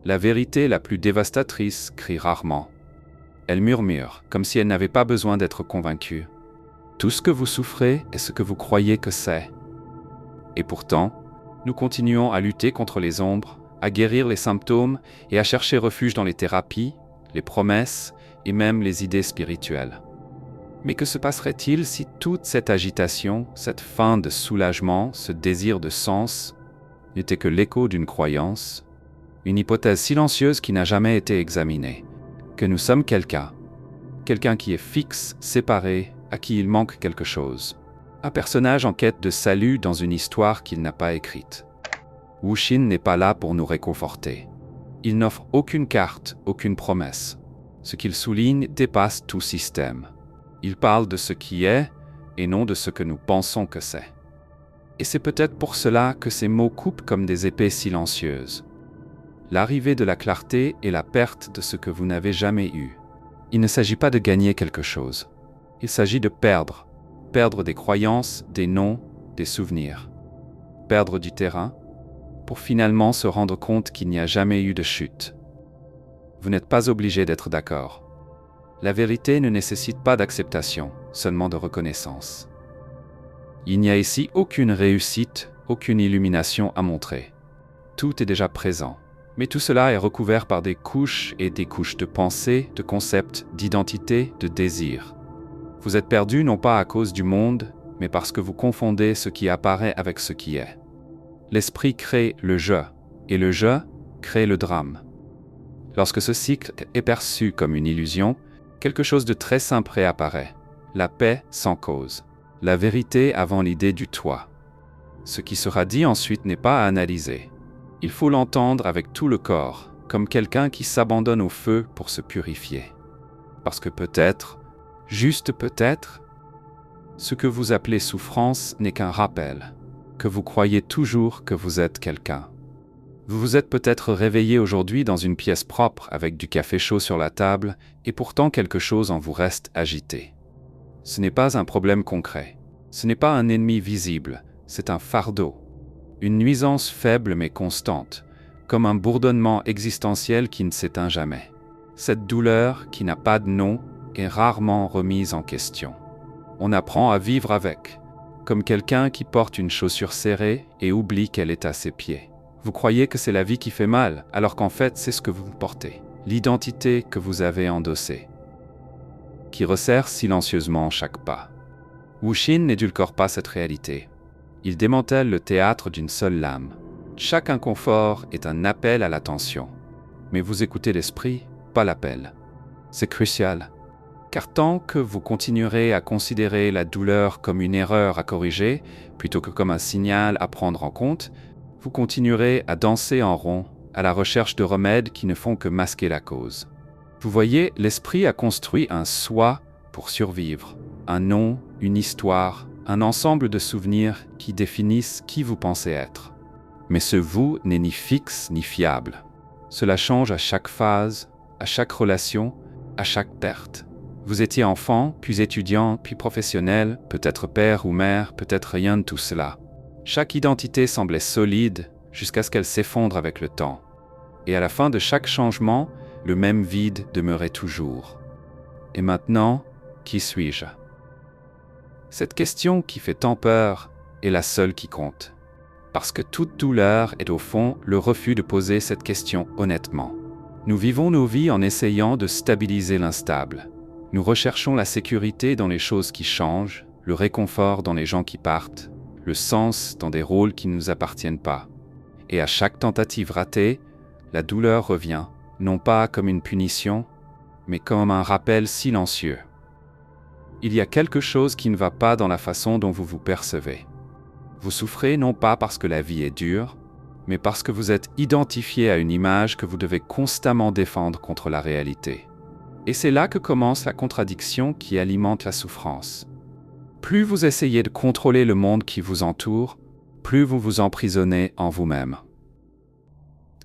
La vérité la plus dévastatrice crie rarement. Elle murmure, comme si elle n'avait pas besoin d'être convaincue. Tout ce que vous souffrez est ce que vous croyez que c'est. Et pourtant, nous continuons à lutter contre les ombres, à guérir les symptômes et à chercher refuge dans les thérapies, les promesses et même les idées spirituelles. Mais que se passerait-il si toute cette agitation, cette faim de soulagement, ce désir de sens, n'était que l'écho d'une croyance, une hypothèse silencieuse qui n'a jamais été examinée, que nous sommes quelqu'un qui est fixe, séparé, à qui il manque quelque chose, un personnage en quête de salut dans une histoire qu'il n'a pas écrite. Wu Xin n'est pas là pour nous réconforter. Il n'offre aucune carte, aucune promesse. Ce qu'il souligne dépasse tout système. Il parle de ce qui est et non de ce que nous pensons que c'est. Et c'est peut-être pour cela que ces mots coupent comme des épées silencieuses. L'arrivée de la clarté et la perte de ce que vous n'avez jamais eu. Il ne s'agit pas de gagner quelque chose. Il s'agit de perdre. Perdre des croyances, des noms, des souvenirs. Perdre du terrain pour finalement se rendre compte qu'il n'y a jamais eu de chute. Vous n'êtes pas obligé d'être d'accord. La vérité ne nécessite pas d'acceptation, seulement de reconnaissance. Il n'y a ici aucune réussite, aucune illumination à montrer. Tout est déjà présent. Mais tout cela est recouvert par des couches et des couches de pensée, de concepts, d'identité, de désir. Vous êtes perdu non pas à cause du monde, mais parce que vous confondez ce qui apparaît avec ce qui est. L'esprit crée le je, et le je crée le drame. Lorsque ce cycle est perçu comme une illusion, quelque chose de très simple réapparaît. La paix sans cause. La vérité avant l'idée du toi. Ce qui sera dit ensuite n'est pas à analyser. Il faut l'entendre avec tout le corps, comme quelqu'un qui s'abandonne au feu pour se purifier. Parce que peut-être, juste peut-être, ce que vous appelez souffrance n'est qu'un rappel, que vous croyez toujours que vous êtes quelqu'un. Vous vous êtes peut-être réveillé aujourd'hui dans une pièce propre avec du café chaud sur la table et pourtant quelque chose en vous reste agité. Ce n'est pas un problème concret, ce n'est pas un ennemi visible, c'est un fardeau. Une nuisance faible mais constante, comme un bourdonnement existentiel qui ne s'éteint jamais. Cette douleur, qui n'a pas de nom, est rarement remise en question. On apprend à vivre avec, comme quelqu'un qui porte une chaussure serrée et oublie qu'elle est à ses pieds. Vous croyez que c'est la vie qui fait mal, alors qu'en fait c'est ce que vous portez, l'identité que vous avez endossée, qui resserre silencieusement chaque pas. Wu Xin n'édulcore pas cette réalité. Il démantèle le théâtre d'une seule lame. Chaque inconfort est un appel à l'attention. Mais vous écoutez l'esprit, pas l'appel. C'est crucial. Car tant que vous continuerez à considérer la douleur comme une erreur à corriger, plutôt que comme un signal à prendre en compte, vous continuerez à danser en rond, à la recherche de remèdes qui ne font que masquer la cause. Vous voyez, l'esprit a construit un soi pour survivre, un nom, une histoire, un ensemble de souvenirs qui définissent qui vous pensez être. Mais ce vous n'est ni fixe ni fiable. Cela change à chaque phase, à chaque relation, à chaque perte. Vous étiez enfant, puis étudiant, puis professionnel, peut-être père ou mère, peut-être rien de tout cela. Chaque identité semblait solide jusqu'à ce qu'elle s'effondre avec le temps. Et à la fin de chaque changement, le même vide demeurait toujours. Et maintenant, qui suis-je ? Cette question qui fait tant peur est la seule qui compte. Parce que toute douleur est au fond le refus de poser cette question honnêtement. Nous vivons nos vies en essayant de stabiliser l'instable. Nous recherchons la sécurité dans les choses qui changent, le réconfort dans les gens qui partent, le sens dans des rôles qui ne nous appartiennent pas. Et à chaque tentative ratée, la douleur revient, non pas comme une punition, mais comme un rappel silencieux. Il y a quelque chose qui ne va pas dans la façon dont vous vous percevez. Vous souffrez non pas parce que la vie est dure, mais parce que vous êtes identifié à une image que vous devez constamment défendre contre la réalité. Et c'est là que commence la contradiction qui alimente la souffrance. Plus vous essayez de contrôler le monde qui vous entoure, plus vous vous emprisonnez en vous-même.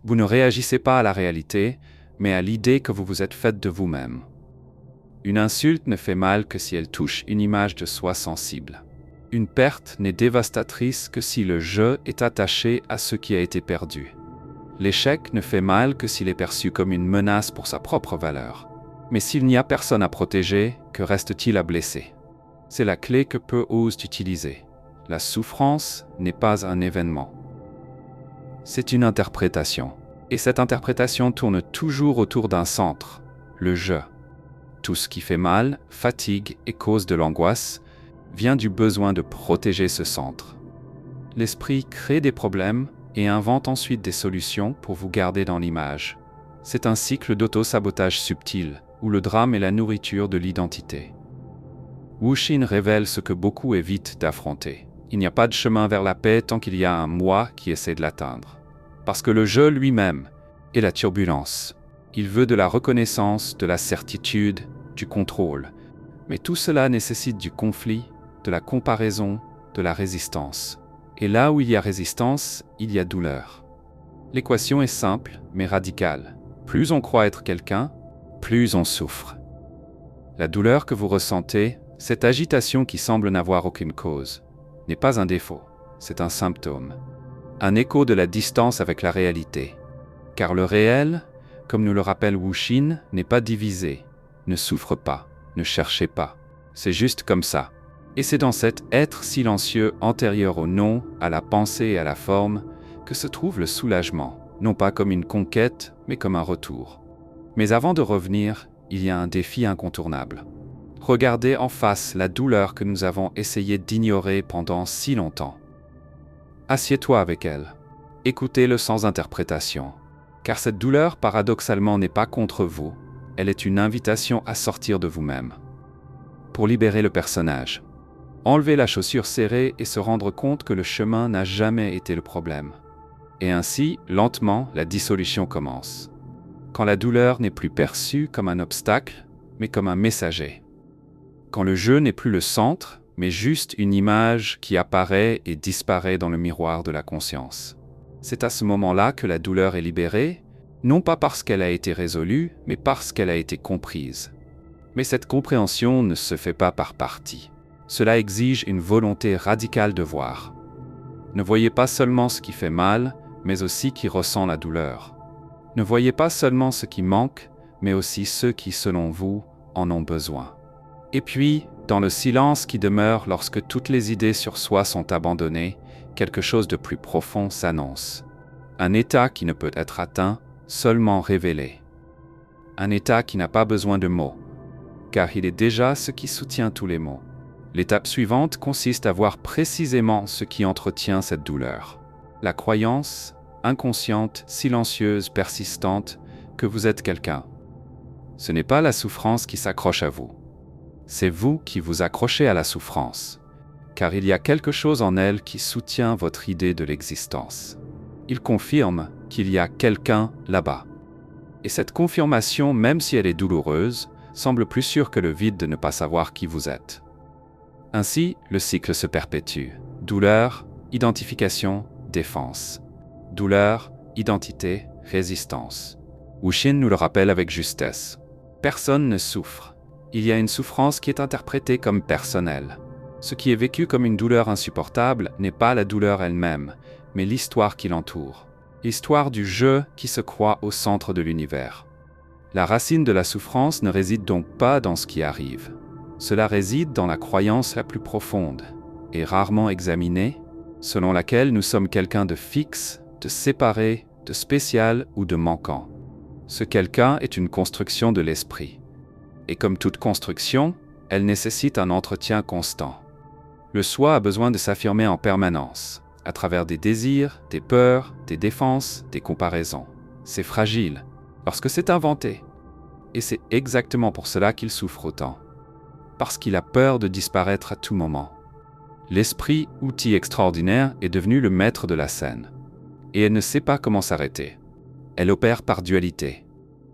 Vous ne réagissez pas à la réalité, mais à l'idée que vous vous êtes faite de vous-même. Une insulte ne fait mal que si elle touche une image de soi sensible. Une perte n'est dévastatrice que si le « je » est attaché à ce qui a été perdu. L'échec ne fait mal que s'il est perçu comme une menace pour sa propre valeur. Mais s'il n'y a personne à protéger, que reste-t-il à blesser? C'est la clé que peu osent utiliser. La souffrance n'est pas un événement. C'est une interprétation. Et cette interprétation tourne toujours autour d'un centre, le je. Tout ce qui fait mal, fatigue et cause de l'angoisse vient du besoin de protéger ce centre. L'esprit crée des problèmes et invente ensuite des solutions pour vous garder dans l'image. C'est un cycle d'auto-sabotage subtil, où le drame est la nourriture de l'identité. Wuxin révèle ce que beaucoup évitent d'affronter. Il n'y a pas de chemin vers la paix tant qu'il y a un moi qui essaie de l'atteindre. Parce que le je lui-même est la turbulence. Il veut de la reconnaissance, de la certitude, du contrôle. Mais tout cela nécessite du conflit, de la comparaison, de la résistance. Et là où il y a résistance, il y a douleur. L'équation est simple, mais radicale. Plus on croit être quelqu'un, plus on souffre. La douleur que vous ressentez, cette agitation qui semble n'avoir aucune cause, n'est pas un défaut, c'est un symptôme. Un écho de la distance avec la réalité. Car le réel, comme nous le rappelle Wuxin, n'est pas divisé, ne souffre pas, ne cherchez pas. C'est juste comme ça. Et c'est dans cet être silencieux antérieur au nom, à la pensée et à la forme, que se trouve le soulagement, non pas comme une conquête, mais comme un retour. Mais avant de revenir, il y a un défi incontournable. Regardez en face la douleur que nous avons essayé d'ignorer pendant si longtemps. Assieds-toi avec elle. Écoutez-le sans interprétation. Car cette douleur, paradoxalement, n'est pas contre vous. Elle est une invitation à sortir de vous-même. Pour libérer le personnage. Enlever la chaussure serrée et se rendre compte que le chemin n'a jamais été le problème. Et ainsi, lentement, la dissolution commence. Quand la douleur n'est plus perçue comme un obstacle, mais comme un messager. Quand le je n'est plus le centre, mais juste une image qui apparaît et disparaît dans le miroir de la conscience. C'est à ce moment-là que la douleur est libérée, non pas parce qu'elle a été résolue, mais parce qu'elle a été comprise. Mais cette compréhension ne se fait pas par partie. Cela exige une volonté radicale de voir. Ne voyez pas seulement ce qui fait mal, mais aussi qui ressent la douleur. Ne voyez pas seulement ce qui manque, mais aussi ceux qui, selon vous, en ont besoin. Et puis, dans le silence qui demeure lorsque toutes les idées sur soi sont abandonnées, quelque chose de plus profond s'annonce. Un état qui ne peut être atteint, seulement révélé. Un état qui n'a pas besoin de mots, car il est déjà ce qui soutient tous les mots. L'étape suivante consiste à voir précisément ce qui entretient cette douleur. La croyance, inconsciente, silencieuse, persistante, que vous êtes quelqu'un. Ce n'est pas la souffrance qui s'accroche à vous. C'est vous qui vous accrochez à la souffrance, car il y a quelque chose en elle qui soutient votre idée de l'existence. Il confirme qu'il y a quelqu'un là-bas. Et cette confirmation, même si elle est douloureuse, semble plus sûre que le vide de ne pas savoir qui vous êtes. Ainsi, le cycle se perpétue. Douleur, identification, défense. Douleur, identité, résistance. Wuxin nous le rappelle avec justesse. Personne ne souffre. Il y a une souffrance qui est interprétée comme personnelle. Ce qui est vécu comme une douleur insupportable n'est pas la douleur elle-même, mais l'histoire qui l'entoure. L'histoire du je qui se croit au centre de l'univers. La racine de la souffrance ne réside donc pas dans ce qui arrive. Cela réside dans la croyance la plus profonde, et rarement examinée, selon laquelle nous sommes quelqu'un de fixe, de séparé, de spécial ou de manquant. Ce quelqu'un est une construction de l'esprit. Et comme toute construction, elle nécessite un entretien constant. Le soi a besoin de s'affirmer en permanence, à travers des désirs, des peurs, des défenses, des comparaisons. C'est fragile, parce que c'est inventé. Et c'est exactement pour cela qu'il souffre autant. Parce qu'il a peur de disparaître à tout moment. L'esprit, outil extraordinaire, est devenu le maître de la scène. Et elle ne sait pas comment s'arrêter. Elle opère par dualité.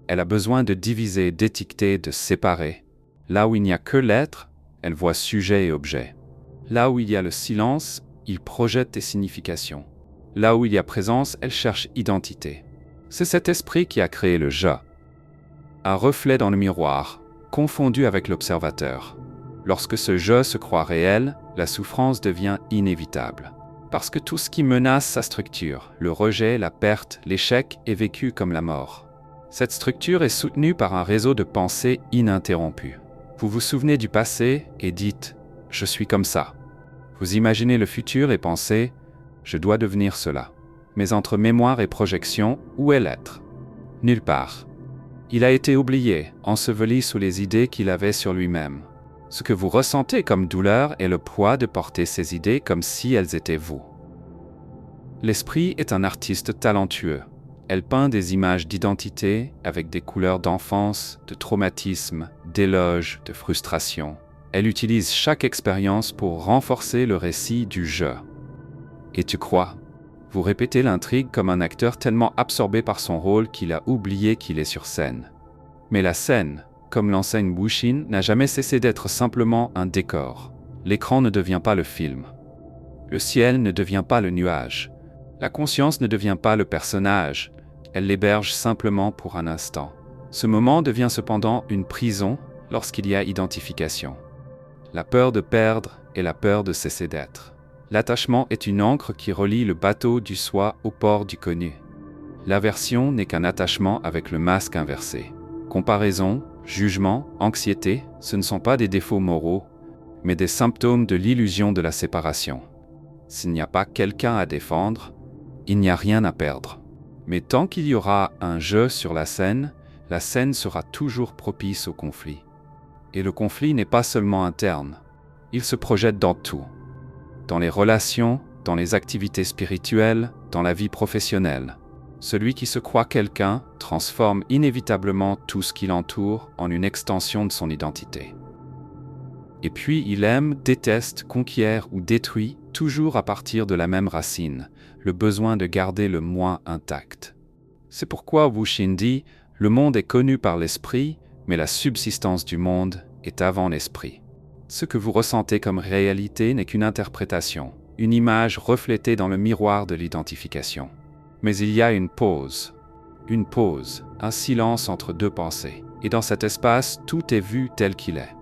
Elle a besoin de diviser, d'étiqueter, de séparer. Là où il n'y a que l'être, elle voit sujet et objet. Là où il y a le silence, il projette des significations. Là où il y a présence, elle cherche identité. C'est cet esprit qui a créé le je. Un reflet dans le miroir, confondu avec l'observateur. Lorsque ce je se croit réel, la souffrance devient inévitable. Parce que tout ce qui menace sa structure, le rejet, la perte, l'échec, est vécu comme la mort. Cette structure est soutenue par un réseau de pensées ininterrompu. Vous vous souvenez du passé et dites « je suis comme ça ». Vous imaginez le futur et pensez « je dois devenir cela ». Mais entre mémoire et projection, où est l'être? Nulle part. Il a été oublié, enseveli sous les idées qu'il avait sur lui-même. Ce que vous ressentez comme douleur est le poids de porter ces idées comme si elles étaient vous. L'esprit est un artiste talentueux. Elle peint des images d'identité avec des couleurs d'enfance, de traumatisme, d'éloge, de frustration. Elle utilise chaque expérience pour renforcer le récit du jeu. Et tu crois? Vous répétez l'intrigue comme un acteur tellement absorbé par son rôle qu'il a oublié qu'il est sur scène. Mais la scène, comme l'enseigne Wuxin, n'a jamais cessé d'être simplement un décor. L'écran ne devient pas le film. Le ciel ne devient pas le nuage. La conscience ne devient pas le personnage. Elle l'héberge simplement pour un instant. Ce moment devient cependant une prison lorsqu'il y a identification. La peur de perdre et la peur de cesser d'être. L'attachement est une ancre qui relie le bateau du soi au port du connu. L'aversion n'est qu'un attachement avec le masque inversé. Comparaison, jugement, anxiété, ce ne sont pas des défauts moraux, mais des symptômes de l'illusion de la séparation. S'il n'y a pas quelqu'un à défendre, il n'y a rien à perdre. Mais tant qu'il y aura un jeu sur la scène sera toujours propice au conflit. Et le conflit n'est pas seulement interne, il se projette dans tout. Dans les relations, dans les activités spirituelles, dans la vie professionnelle. Celui qui se croit quelqu'un transforme inévitablement tout ce qui l'entoure en une extension de son identité. Et puis il aime, déteste, conquiert ou détruit, toujours à partir de la même racine, le besoin de garder le moi intact. C'est pourquoi Wuxin dit « Le monde est connu par l'esprit, mais la subsistance du monde est avant l'esprit. » Ce que vous ressentez comme réalité n'est qu'une interprétation, une image reflétée dans le miroir de l'identification. Mais il y a une pause, un silence entre deux pensées. Et dans cet espace, tout est vu tel qu'il est.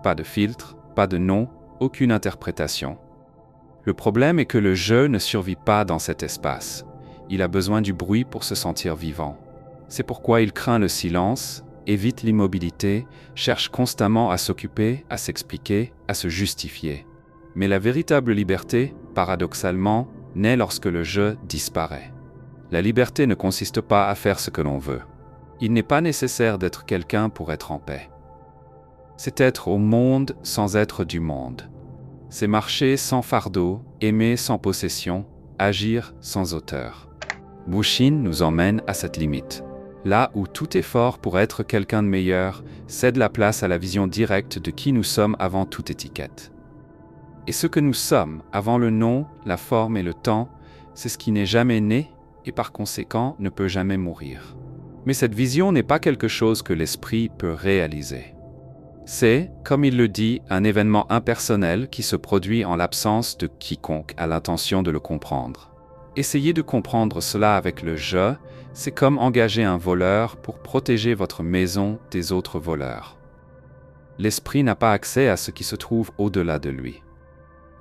Pas de filtre, pas de nom, aucune interprétation. Le problème est que le jeu ne survit pas dans cet espace. Il a besoin du bruit pour se sentir vivant. C'est pourquoi il craint le silence, évite l'immobilité, cherche constamment à s'occuper, à s'expliquer, à se justifier. Mais la véritable liberté, paradoxalement, naît lorsque le jeu disparaît. La liberté ne consiste pas à faire ce que l'on veut. Il n'est pas nécessaire d'être quelqu'un pour être en paix. C'est être au monde sans être du monde. C'est marcher sans fardeau, aimer sans possession, agir sans auteur. Wuxin nous emmène à cette limite. Là où tout effort pour être quelqu'un de meilleur cède la place à la vision directe de qui nous sommes avant toute étiquette. Et ce que nous sommes, avant le nom, la forme et le temps, c'est ce qui n'est jamais né et par conséquent ne peut jamais mourir. Mais cette vision n'est pas quelque chose que l'esprit peut réaliser. C'est, comme il le dit, un événement impersonnel qui se produit en l'absence de quiconque a l'intention de le comprendre. Essayer de comprendre cela avec le « je », c'est comme engager un voleur pour protéger votre maison des autres voleurs. L'esprit n'a pas accès à ce qui se trouve au-delà de lui.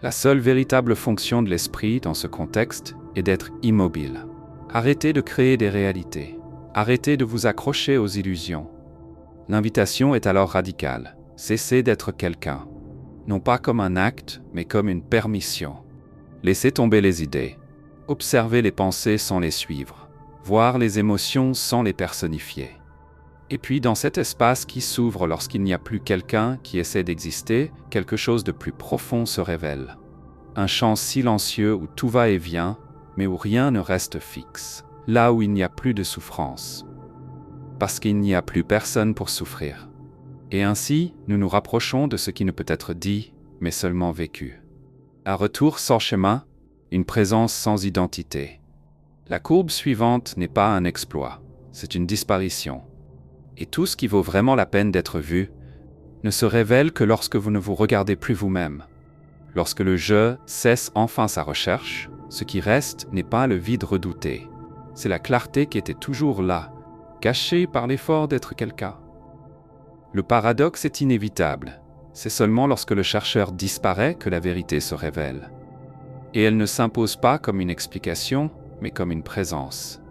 La seule véritable fonction de l'esprit dans ce contexte est d'être immobile. Arrêtez de créer des réalités. Arrêtez de vous accrocher aux illusions. L'invitation est alors radicale. Cessez d'être quelqu'un. Non pas comme un acte, mais comme une permission. Laissez tomber les idées. Observez les pensées sans les suivre. Voir les émotions sans les personnifier. Et puis dans cet espace qui s'ouvre lorsqu'il n'y a plus quelqu'un qui essaie d'exister, quelque chose de plus profond se révèle. Un champ silencieux où tout va et vient, mais où rien ne reste fixe. Là où il n'y a plus de souffrance. Parce qu'il n'y a plus personne pour souffrir. Et ainsi, nous nous rapprochons de ce qui ne peut être dit, mais seulement vécu. Un retour sans chemin, une présence sans identité. La courbe suivante n'est pas un exploit, c'est une disparition. Et tout ce qui vaut vraiment la peine d'être vu ne se révèle que lorsque vous ne vous regardez plus vous-même. Lorsque le je cesse enfin sa recherche, ce qui reste n'est pas le vide redouté. C'est la clarté qui était toujours là, cachée par l'effort d'être quelqu'un. Le paradoxe est inévitable. C'est seulement lorsque le chercheur disparaît que la vérité se révèle. Et elle ne s'impose pas comme une explication, mais comme une présence.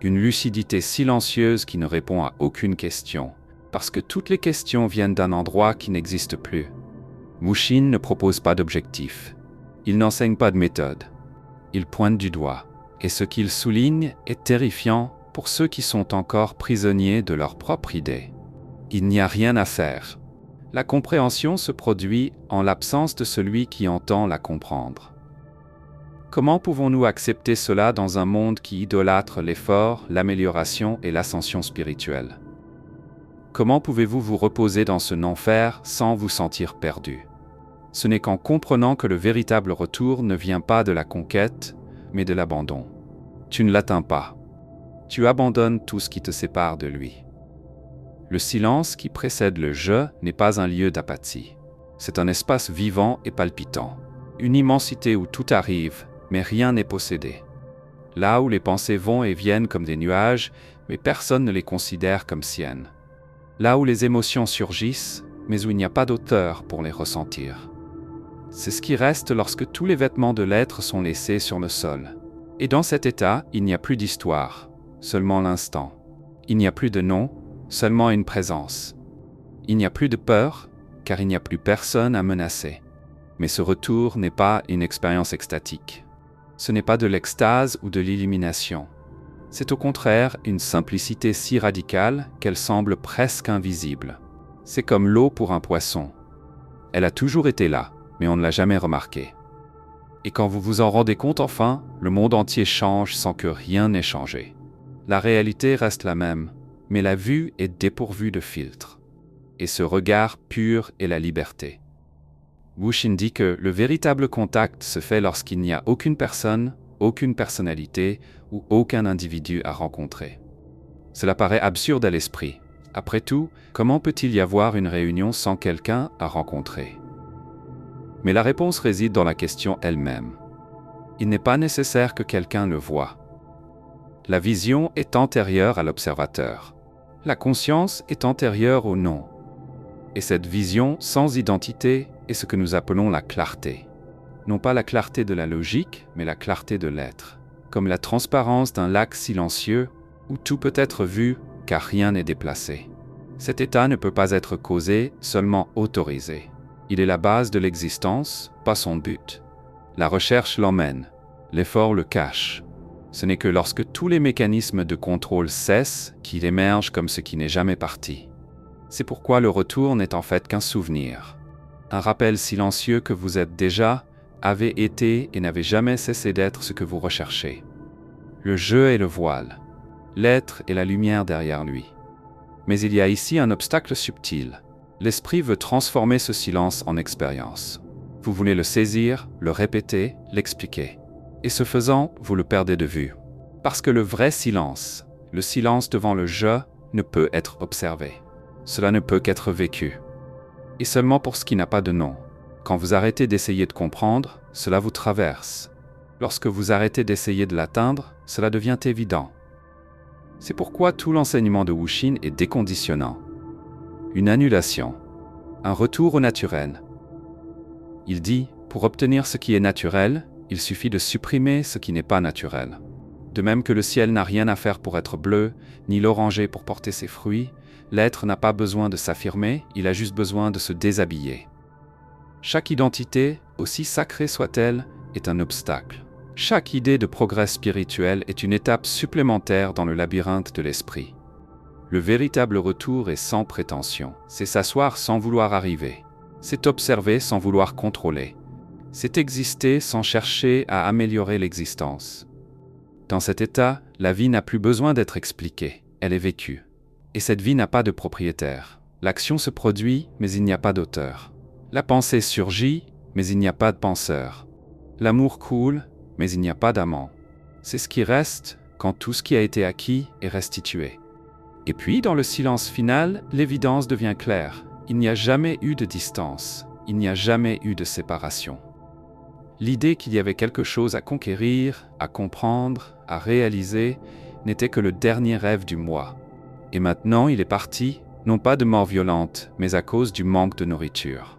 Une lucidité silencieuse qui ne répond à aucune question, parce que toutes les questions viennent d'un endroit qui n'existe plus. Wushin ne propose pas d'objectif. Il n'enseigne pas de méthode. Il pointe du doigt. Et ce qu'il souligne est terrifiant pour ceux qui sont encore prisonniers de leur propre idée. Il n'y a rien à faire. La compréhension se produit en l'absence de celui qui entend la comprendre. Comment pouvons-nous accepter cela dans un monde qui idolâtre l'effort, l'amélioration et l'ascension spirituelle? Comment pouvez-vous vous reposer dans ce non-faire sans vous sentir perdu? Ce n'est qu'en comprenant que le véritable retour ne vient pas de la conquête, mais de l'abandon. Tu ne l'atteins pas. Tu abandonnes tout ce qui te sépare de lui. Le silence qui précède le « je » n'est pas un lieu d'apathie. C'est un espace vivant et palpitant. Une immensité où tout arrive, mais rien n'est possédé. Là où les pensées vont et viennent comme des nuages, mais personne ne les considère comme siennes. Là où les émotions surgissent, mais où il n'y a pas d'auteur pour les ressentir. C'est ce qui reste lorsque tous les vêtements de l'être sont laissés sur le sol. Et dans cet état, il n'y a plus d'histoire, seulement l'instant. Il n'y a plus de nom, seulement une présence. Il n'y a plus de peur, car il n'y a plus personne à menacer. Mais ce retour n'est pas une expérience extatique. Ce n'est pas de l'extase ou de l'illumination. C'est au contraire une simplicité si radicale qu'elle semble presque invisible. C'est comme l'eau pour un poisson. Elle a toujours été là, mais on ne l'a jamais remarquée. Et quand vous vous en rendez compte enfin, le monde entier change sans que rien n'ait changé. La réalité reste la même, mais la vue est dépourvue de filtre. Et ce regard pur est la liberté. Wushin dit que le véritable contact se fait lorsqu'il n'y a aucune personne, aucune personnalité ou aucun individu à rencontrer. Cela paraît absurde à l'esprit. Après tout, comment peut-il y avoir une réunion sans quelqu'un à rencontrer? Mais la réponse réside dans la question elle-même. Il n'est pas nécessaire que quelqu'un le voie. La vision est antérieure à l'observateur. La conscience est antérieure au non. Et cette vision sans identité est ce que nous appelons la clarté. Non pas la clarté de la logique, mais la clarté de l'être. Comme la transparence d'un lac silencieux où tout peut être vu car rien n'est déplacé. Cet état ne peut pas être causé, seulement autorisé. Il est la base de l'existence, pas son but. La recherche l'emmène, l'effort le cache. Ce n'est que lorsque tous les mécanismes de contrôle cessent qu'il émerge comme ce qui n'est jamais parti. C'est pourquoi le retour n'est en fait qu'un souvenir. Un rappel silencieux que vous êtes déjà, avez été et n'avez jamais cessé d'être ce que vous recherchez. Le jeu est le voile. L'être est la lumière derrière lui. Mais il y a ici un obstacle subtil. L'esprit veut transformer ce silence en expérience. Vous voulez le saisir, le répéter, l'expliquer. Et ce faisant, vous le perdez de vue. Parce que le vrai silence, le silence devant le « je », ne peut être observé. Cela ne peut qu'être vécu. Et seulement pour ce qui n'a pas de nom. Quand vous arrêtez d'essayer de comprendre, cela vous traverse. Lorsque vous arrêtez d'essayer de l'atteindre, cela devient évident. C'est pourquoi tout l'enseignement de Wushin est déconditionnant. Une annulation, un retour au naturel. Il dit, pour obtenir ce qui est naturel, il suffit de supprimer ce qui n'est pas naturel. De même que le ciel n'a rien à faire pour être bleu, ni l'oranger pour porter ses fruits, l'être n'a pas besoin de s'affirmer, il a juste besoin de se déshabiller. Chaque identité, aussi sacrée soit-elle, est un obstacle. Chaque idée de progrès spirituel est une étape supplémentaire dans le labyrinthe de l'esprit. Le véritable retour est sans prétention. C'est s'asseoir sans vouloir arriver. C'est observer sans vouloir contrôler. C'est exister sans chercher à améliorer l'existence. Dans cet état, la vie n'a plus besoin d'être expliquée. Elle est vécue. Et cette vie n'a pas de propriétaire. L'action se produit, mais il n'y a pas d'auteur. La pensée surgit, mais il n'y a pas de penseur. L'amour coule, mais il n'y a pas d'amant. C'est ce qui reste quand tout ce qui a été acquis est restitué. Et puis, dans le silence final, l'évidence devient claire. Il n'y a jamais eu de distance. Il n'y a jamais eu de séparation. L'idée qu'il y avait quelque chose à conquérir, à comprendre, à réaliser, n'était que le dernier rêve du moi. Et maintenant, il est parti, non pas de mort violente, mais à cause du manque de nourriture.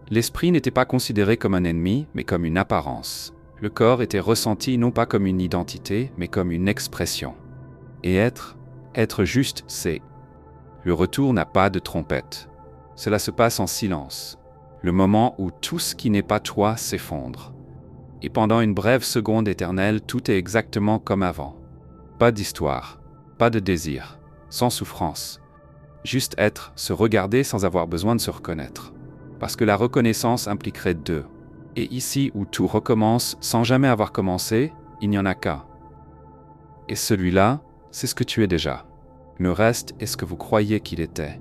L'esprit n'était pas considéré comme un ennemi, mais comme une apparence. Le corps était ressenti non pas comme une identité, mais comme une expression. Et être juste, c'est. Le retour n'a pas de trompette. Cela se passe en silence. Le moment où tout ce qui n'est pas toi s'effondre. Et pendant une brève seconde éternelle, tout est exactement comme avant. Pas d'histoire, pas de désir, sans souffrance. Juste être, se regarder sans avoir besoin de se reconnaître. Parce que la reconnaissance impliquerait deux. Et ici où tout recommence sans jamais avoir commencé, il n'y en a qu'un. Et celui-là, c'est ce que tu es déjà. Le reste est ce que vous croyez qu'il était.